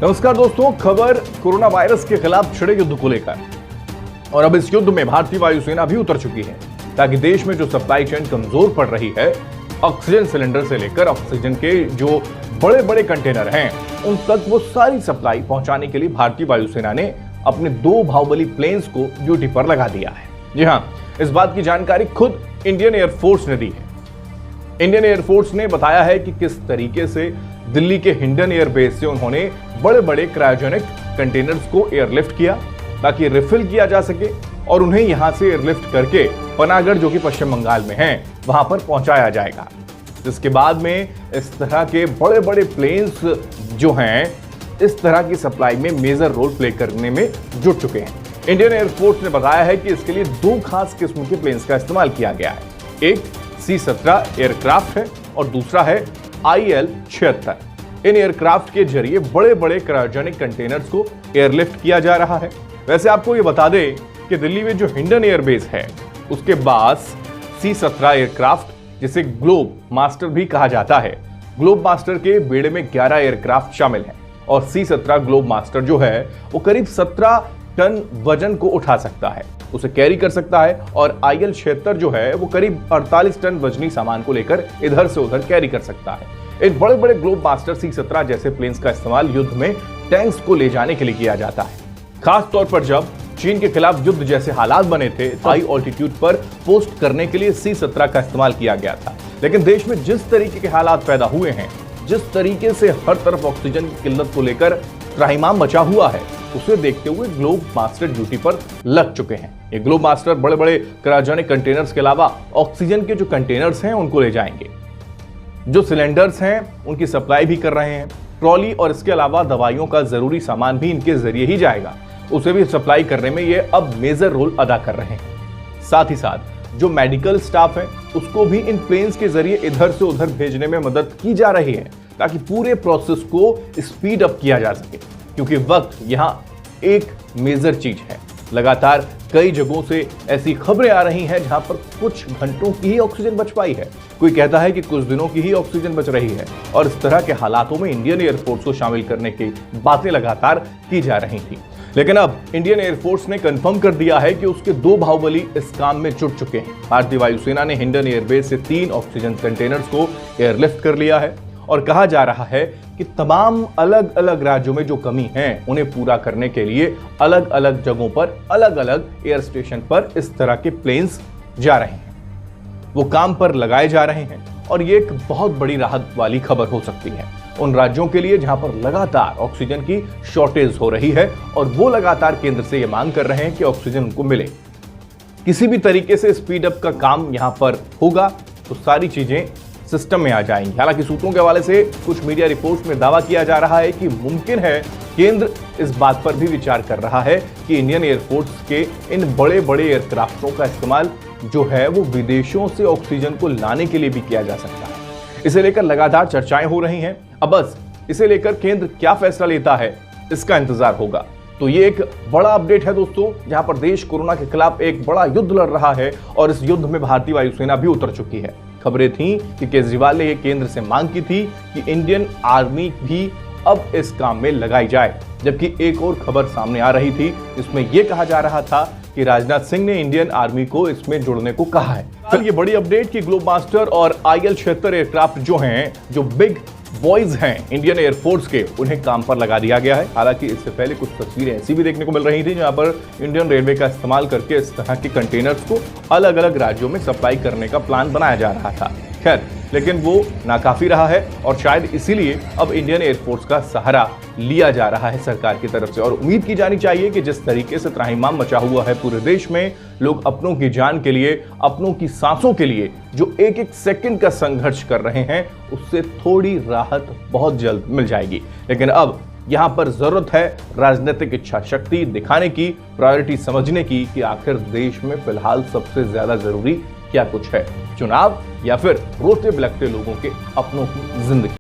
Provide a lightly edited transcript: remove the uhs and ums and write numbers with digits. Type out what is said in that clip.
नमस्कार दोस्तों, खबर कोरोना वायरस के खिलाफ छिड़े युद्ध को लेकर। और अब इस युद्ध में भारतीय वायुसेना भी उतर चुकी है ताकि देश में जो सप्लाई चेन कमजोर पड़ रही है, ऑक्सीजन सिलेंडर से लेकर ऑक्सीजन के जो बड़े बड़े कंटेनर हैं उन तक वो सारी सप्लाई पहुंचाने के लिए भारतीय वायुसेना ने अपने 2 बाहुबली प्लेन्स को ड्यूटी पर लगा दिया है। जी हां, इस बात की जानकारी खुद इंडियन एयरफोर्स ने दी है। इंडियन एयरफोर्स ने बताया है कि किस तरीके से दिल्ली के हिंडन एयरबेस से उन्होंने बड़े बड़े क्रायोजेनिक कंटेनर्स को एयरलिफ्ट किया ताकि रिफिल किया जा सके और उन्हें यहां से एयरलिफ्ट करके पनागढ़, जो कि पश्चिम बंगाल में है, वहां पर पहुंचाया जाएगा। जिसके बाद में इस तरह के बड़े बड़े प्लेन्स जो हैं इस तरह की सप्लाई में मेजर रोल प्ले करने में जुट चुके हैं। इंडियन एयरफोर्स ने बताया है कि इसके लिए 2 खास किस्म के प्लेन्स का इस्तेमाल किया गया है। एक C-17 एयरक्राफ्ट है और दूसरा है IL-76। इन एयरक्राफ्ट के जरिए बड़े बड़े क्रायोजेनिक कंटेनर्स को एयरलिफ्ट किया जा रहा है। वैसे आपको ये बता दें कि दिल्ली में जो हिंडन एयरबेस है उसके पास C-17 एयरक्राफ्ट, जिसे ग्लोब मास्टर भी कहा जाता है, ग्लोब मास्टर के बेड़े में 11 एयरक्राफ्ट शामिल हैं और C-17 ग्लोब मास्टर जो है वो करीब 17 टन वजन को उठा सकता है, उसे कैरी कर सकता है। और IL-76 जो है वो करीब 48 टन वजनी सामान को लेकर इधर से उधर कैरी कर सकता है। इन बड़े बड़े ग्लोब मास्टर C-17 जैसे प्लेन्स का इस्तेमाल युद्ध में टैंक्स को ले जाने के लिए किया जाता है। खास तौर पर जब चीन के खिलाफ युद्ध जैसे हालात बने थे तो हाई ऑल्टीट्यूड पर पोस्ट करने के लिए C-17 का इस्तेमाल किया गया था। लेकिन देश में जिस तरीके के हालात पैदा हुए हैं, जिस तरीके से हर तरफ ऑक्सीजन की किल्लत को लेकर त्राहिमाम मचा हुआ है, उसे देखते हुए ग्लोब मास्टर ड्यूटी पर लग चुके हैं। ये ग्लोब मास्टर बड़े बड़े क्रायोजेनिक कंटेनर्स के अलावा ऑक्सीजन के जो कंटेनर्स हैं उनको ले जाएंगे, जो सिलेंडर्स हैं उनकी सप्लाई भी कर रहे हैं। ट्रॉली और इसके अलावा दवाइयों का जरूरी सामान भी इनके जरिए ही जाएगा, उसे भी सप्लाई करने में ये अब मेजर रोल अदा कर रहे हैं। साथ ही साथ जो मेडिकल स्टाफ है उसको भी इन प्लेन्स के जरिए इधर से उधर भेजने में मदद की जा रही है ताकि पूरे प्रोसेस को स्पीड अप किया जा सके, क्योंकि वक्त यहां एक मेजर चीज है। लगातार कई जगहों से ऐसी खबरें आ रही हैं जहां पर कुछ घंटों की ही ऑक्सीजन बच पाई है, कोई कहता है कि कुछ दिनों की ही ऑक्सीजन बच रही है। और इस तरह के हालातों में इंडियन एयरफोर्स को शामिल करने की बातें लगातार की जा रही थी। लेकिन अब इंडियन एयरफोर्स ने कंफर्म कर दिया है कि उसके 2 बाहुबली इस काम में जुट चुके हैं। भारतीय वायुसेना ने हिंडन एयरबेस से 3 ऑक्सीजन कंटेनर्स को एयरलिफ्ट कर लिया है और कहा जा रहा है कि तमाम अलग अलग राज्यों में जो कमी है उन्हें पूरा करने के लिए अलग अलग जगहों पर, अलग अलग एयर स्टेशन पर इस तरह के प्लेन्स जा रहे हैं, वो काम पर लगाए जा रहे हैं। और ये एक बहुत बड़ी राहत वाली खबर हो सकती है उन राज्यों के लिए जहां पर लगातार ऑक्सीजन की शॉर्टेज हो रही है और वो लगातार केंद्र से ये मांग कर रहे हैं कि ऑक्सीजन उनको मिले। किसी भी तरीके से स्पीड अप का काम यहां पर होगा तो सारी चीजें सिस्टम में आ जाएंगी। हालांकि सूत्रों के हवाले से कुछ मीडिया रिपोर्ट्स में दावा किया जा रहा है कि मुमकिन है केंद्र इस बात पर भी विचार कर रहा है कि इंडियन एयरफोर्स के इन बड़े बड़े एयरक्राफ्टों का इस्तेमाल जो है वो विदेशों से ऑक्सीजन को लाने के लिए भी किया जा सकता है। इसे लेकर लगातार चर्चाएं हो रही हैं। अब बस इसे लेकर केंद्र क्या फैसला लेता है इसका इंतजार होगा। तो ये एक बड़ा अपडेट है दोस्तों, जहां पर देश कोरोना के खिलाफ एक बड़ा युद्ध लड़ रहा है और इस युद्ध में भारतीय वायुसेना भी उतर चुकी है। खबरें थी कि केजरीवाल ने केंद्र से मांग की थी कि इंडियन आर्मी भी अब इस काम में लगाई जाए, जबकि एक और खबर सामने आ रही थी जिसमें यह कहा जा रहा था कि राजनाथ सिंह ने इंडियन आर्मी को इसमें जुड़ने को कहा है। फिर ये बड़ी अपडेट कि ग्लोब मास्टर और IL-76 एयरक्राफ्ट जो हैं, जो बिग बॉयज हैं इंडियन एयरफोर्स के, उन्हें काम पर लगा दिया गया है। हालांकि इससे पहले कुछ तस्वीरें ऐसी भी देखने को मिल रही थी जहां पर इंडियन रेलवे का इस्तेमाल करके इस तरह के कंटेनर्स को अलग अलग राज्यों में सप्लाई करने का प्लान बनाया जा रहा था। खैर, लेकिन वो नाकाफी रहा है और शायद इसीलिए अब इंडियन एयरफोर्स का सहारा लिया जा रहा है सरकार की तरफ से। और उम्मीद की जानी चाहिए कि जिस तरीके से त्राहिमाम मचा हुआ है पूरे देश में, लोग अपनों की जान के लिए, अपनों की सांसों के लिए जो एक एक सेकंड का संघर्ष कर रहे हैं, उससे थोड़ी राहत बहुत जल्द मिल जाएगी। लेकिन अब यहां पर जरूरत है राजनीतिक इच्छा शक्ति दिखाने की, प्रायोरिटी समझने की कि आखिर देश में फिलहाल सबसे ज्यादा जरूरी क्या कुछ है, चुनाव या फिर रोते बिलखते लोगों के अपनों की जिंदगी।